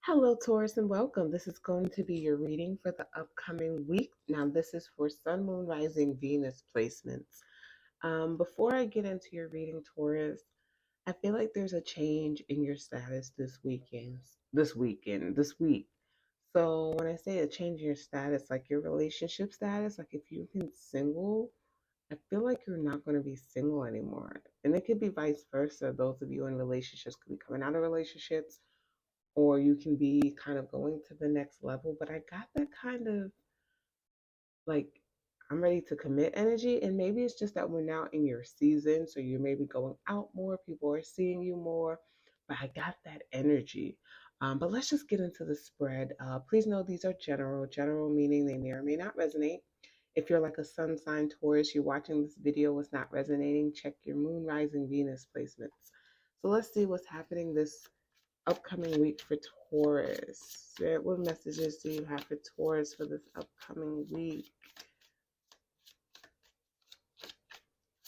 Hello, Taurus, and welcome. This is going to be your reading for the upcoming week. Now, this is for Sun, Moon, Rising, Venus placements. Before I get into your reading, Taurus, I feel like there's a change in your status this week. So, when I say a change in your status, like your relationship status, like if you've been single, I feel like you're not going to be single anymore. And it could be vice versa. Those of you in relationships could be coming out of relationships or you can be kind of going to the next level. But I got that kind of like, I'm ready to commit energy. And maybe it's just that we're now in your season. So you're maybe going out more, people are seeing you more. But I got that energy. But let's just get into the spread. Please know these are general meaning they may or may not resonate. If you're like a sun sign Taurus, you're watching this video, it's not resonating, check your moon, rising, Venus placements. So let's see what's happening this upcoming week for Taurus. Spirit, what messages do you have for Taurus for this upcoming week?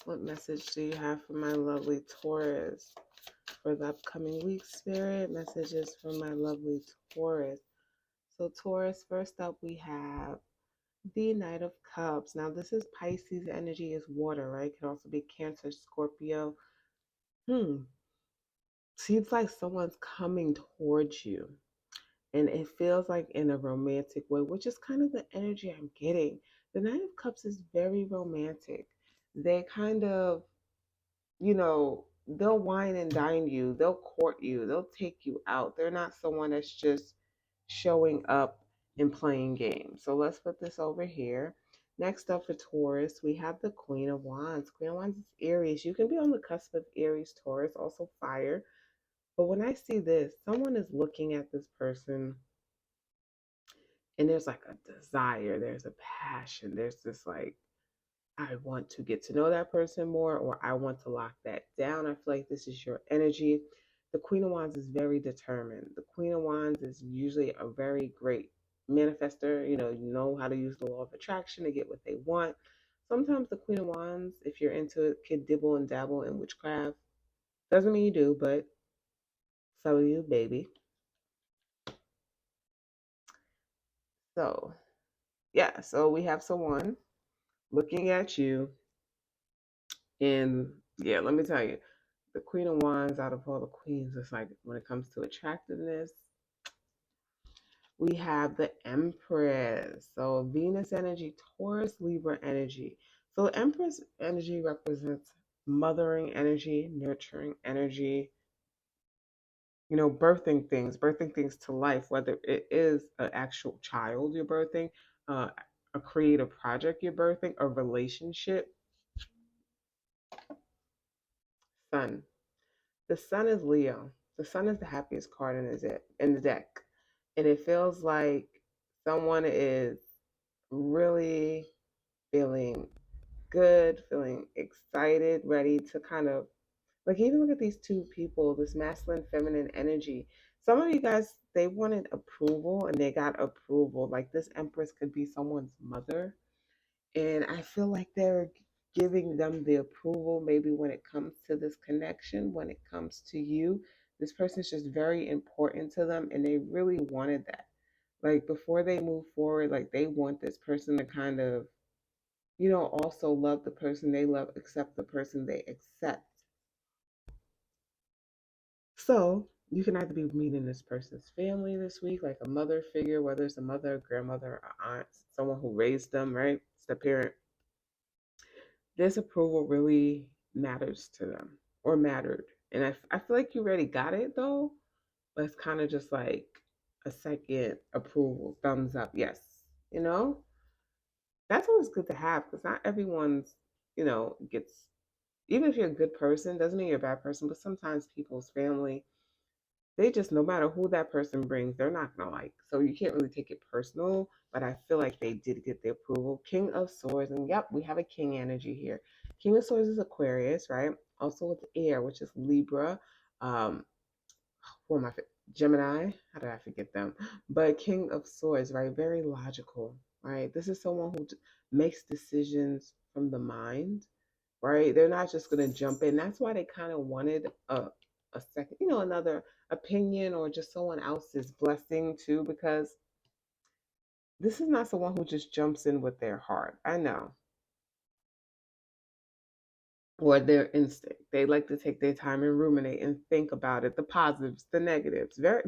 What message do you have for my lovely Taurus for the upcoming week, Spirit? Messages for my lovely Taurus. So Taurus, first up we have the Knight of Cups. Now this is Pisces energy, is water, right? It can also be Cancer, Scorpio. Seems like someone's coming towards you. And it feels like in a romantic way, which is kind of the energy I'm getting. The Knight of Cups is very romantic. They kind of, they'll wine and dine you, they'll court you, they'll take you out. They're not someone that's just showing up and playing games. So let's put this over here. Next up for Taurus, we have the Queen of Wands. Queen of Wands is Aries. You can be on the cusp of Aries, Taurus, also fire. But when I see this, someone is looking at this person and there's like a desire, there's a passion, there's this like, I want to get to know that person more, or I want to lock that down. I feel like this is your energy. The Queen of Wands is very determined. The Queen of Wands is usually a very great manifester. You know how to use the law of attraction to get what they want. Sometimes the Queen of Wands, if you're into it, can dibble and dabble in witchcraft. Doesn't mean you do, but some of you, baby. So, yeah, so we have someone looking at you. And yeah, let me tell you, the Queen of Wands out of all the queens, it's like when it comes to attractiveness, we have the Empress. So Venus energy, Taurus, Libra energy. So Empress energy represents mothering energy, nurturing energy, birthing things to life, whether it is an actual child you're birthing, a creative project you're birthing, a relationship. Sun. The Sun is Leo. The Sun is the happiest card in the deck. And it feels like someone is really feeling good, feeling excited, ready to kind of like even look at these two people, this masculine, feminine energy. Some of you guys, they wanted approval and they got approval. Like this Empress could be someone's mother. And I feel like they're giving them the approval maybe when it comes to this connection, when it comes to you. This person's just very important to them and they really wanted that. Like before they move forward, like they want this person to kind of, also love the person they love, accept the person they accept. So you can either be meeting this person's family this week, like a mother figure, whether it's a mother, grandmother, or aunt, someone who raised them, right? It's the parent. This approval really matters to them or mattered. And I feel like you already got it though, but it's kind of just like a second approval, thumbs up, yes. You know, that's always good to have because not everyone's, gets, even if you're a good person, doesn't mean you're a bad person, but sometimes people's family, they just, no matter who that person brings, they're not gonna like. So you can't really take it personal, but I feel like they did get the approval. King of Swords, and yep, we have a king energy here. King of Swords is Aquarius, right? Also with air, which is Libra. Who am I? Gemini. How did I forget them? But King of Swords, right? Very logical, right? This is someone who makes decisions from the mind, right? They're not just gonna jump in. That's why they kind of wanted a second, another opinion or just someone else's blessing too, because this is not someone who just jumps in with their heart. I know. Or their instinct. They like to take their time and ruminate and think about it, the positives, the negatives. Very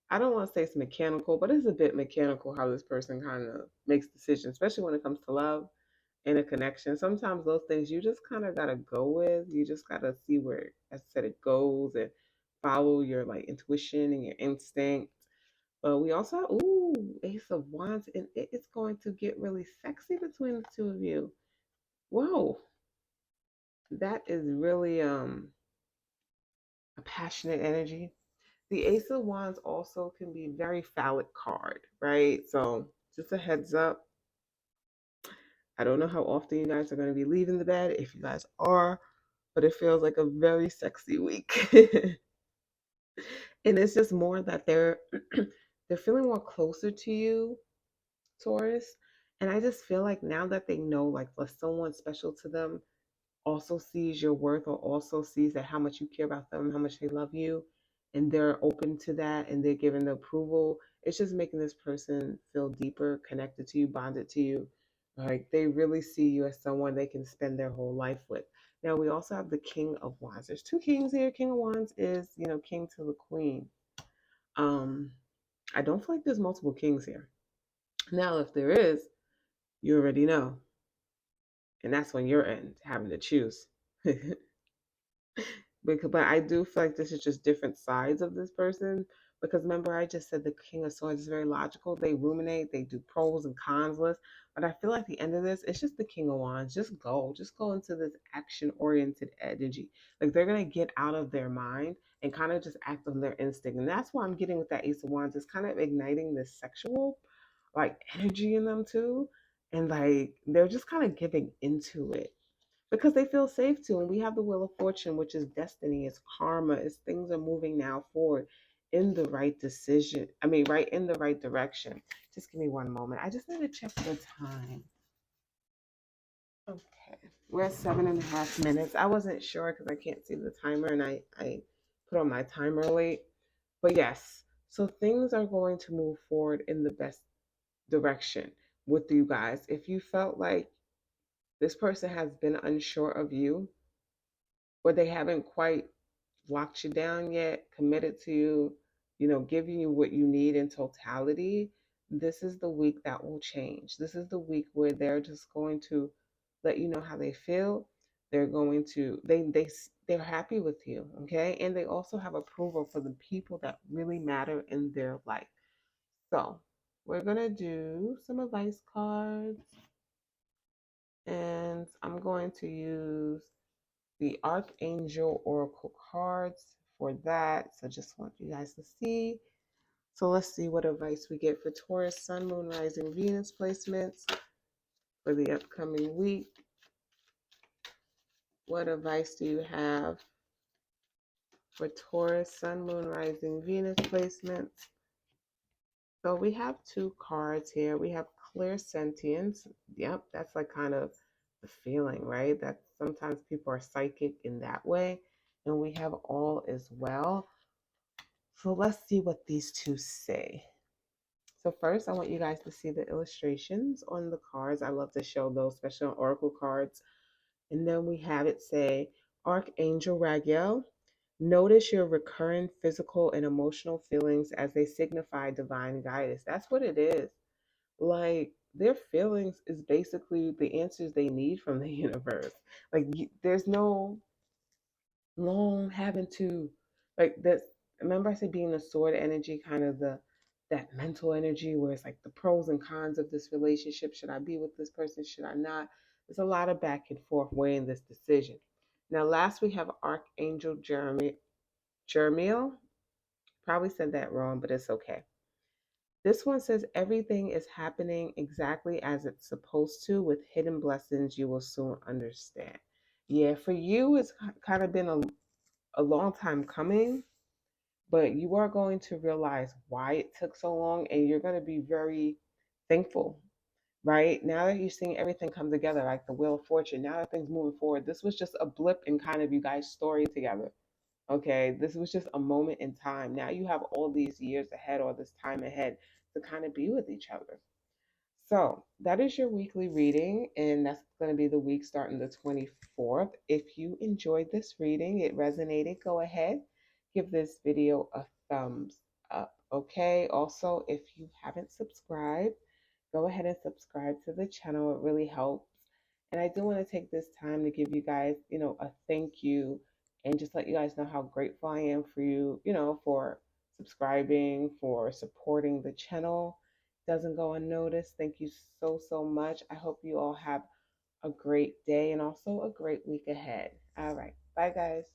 I don't want to say it's mechanical, but it's a bit mechanical how this person kind of makes decisions, especially when it comes to love and a connection. Sometimes those things you just kind of gotta go with. You just gotta see where, as I said, it goes and follow your like intuition and your instinct. But we also have Ace of Wands, and it's going to get really sexy between the two of you. Whoa, that is really a passionate energy. The Ace of Wands also can be a very phallic card, right? So just a heads up. I don't know how often you guys are going to be leaving the bed, if you guys are, but it feels like a very sexy week. And it's just more that they're they're feeling more closer to you, Taurus. And I just feel like now that they know like for someone special to them also sees your worth, or also sees that how much you care about them, how much they love you, and they're open to that and they're giving the approval, it's just making this person feel deeper connected to you, bonded to you. Like they really see you as someone they can spend their whole life with. Now we also have the King of Wands. There's two kings here. King of Wands is, king to the queen. Um, I don't feel like there's multiple kings here. Now, if there is, you already know. And that's on your end, having to choose. But I do feel like this is just different sides of this person. Because remember, I just said the King of Swords is very logical. They ruminate, they do pros and cons lists. But I feel like the end of this, it's just the King of Wands. Just go into this action oriented energy. Like they're gonna get out of their mind and kind of just act on their instinct. And that's why I'm getting with that Ace of Wands. It's kind of igniting this sexual like energy in them too. And like they're just kind of giving into it because they feel safe to. And we have the Wheel of Fortune, which is destiny, it's karma, it's things are moving now forward in the right decision. I mean, right in the right direction. Just give me one moment. I just need to check the time. Okay. We're at 7.5 minutes. I wasn't sure because I can't see the timer and I put on my timer late. But yes, so things are going to move forward in the best direction with you guys. If you felt like this person has been unsure of you, or they haven't quite locked you down yet, committed to you, giving you what you need in totality, this is the week that will change. This is the week where they're just going to let you know how they feel. They're going to they're happy with you, okay? And they also have approval for the people that really matter in their life. So, we're going to do some advice cards, and I'm going to use the Archangel Oracle cards for that. So just want you guys to see. So let's see what advice we get for Taurus, Sun, Moon, Rising, Venus placements for the upcoming week. What advice do you have for Taurus, Sun, Moon, Rising, Venus placements? So we have two cards here. We have Clear Sentience. Yep, that's like kind of the feeling, right? That sometimes people are psychic in that way. And we have All Is Well. So let's see what these two say. So first, I want you guys to see the illustrations on the cards. I love to show those, especially on Oracle cards. And then we have it say, Archangel Raguel, notice your recurring physical and emotional feelings as they signify divine guidance. That's what it is. Like their feelings is basically the answers they need from the universe. Like there's no long having to like that. Remember I said being the sword energy, kind of that mental energy where it's like the pros and cons of this relationship. Should I be with this person? Should I not? There's a lot of back and forth weighing this decision. Now last we have Archangel Jeremiel. Probably said that wrong, but it's okay. This one says everything is happening exactly as it's supposed to, with hidden blessings you will soon understand. Yeah, for you it's kind of been a long time coming, but you are going to realize why it took so long, and you're going to be very thankful, right? Now that you're seeing everything come together, like the Wheel of Fortune, now that things moving forward, this was just a blip in kind of you guys' story together, Okay, this was just a moment in time. Now you have all these years ahead or this time ahead to kind of be with each other. So that is your weekly reading, and that's going to be the week starting the 24th. If you enjoyed this reading, it resonated, go ahead, give this video a thumbs up. Okay, also, if you haven't subscribed, go ahead and subscribe to the channel. It really helps. And I do want to take this time to give you guys, a thank you and just let you guys know how grateful I am for you, for subscribing, for supporting the channel. Doesn't go unnoticed. Thank you so, so much. I hope you all have a great day and also a great week ahead. All right. Bye, guys.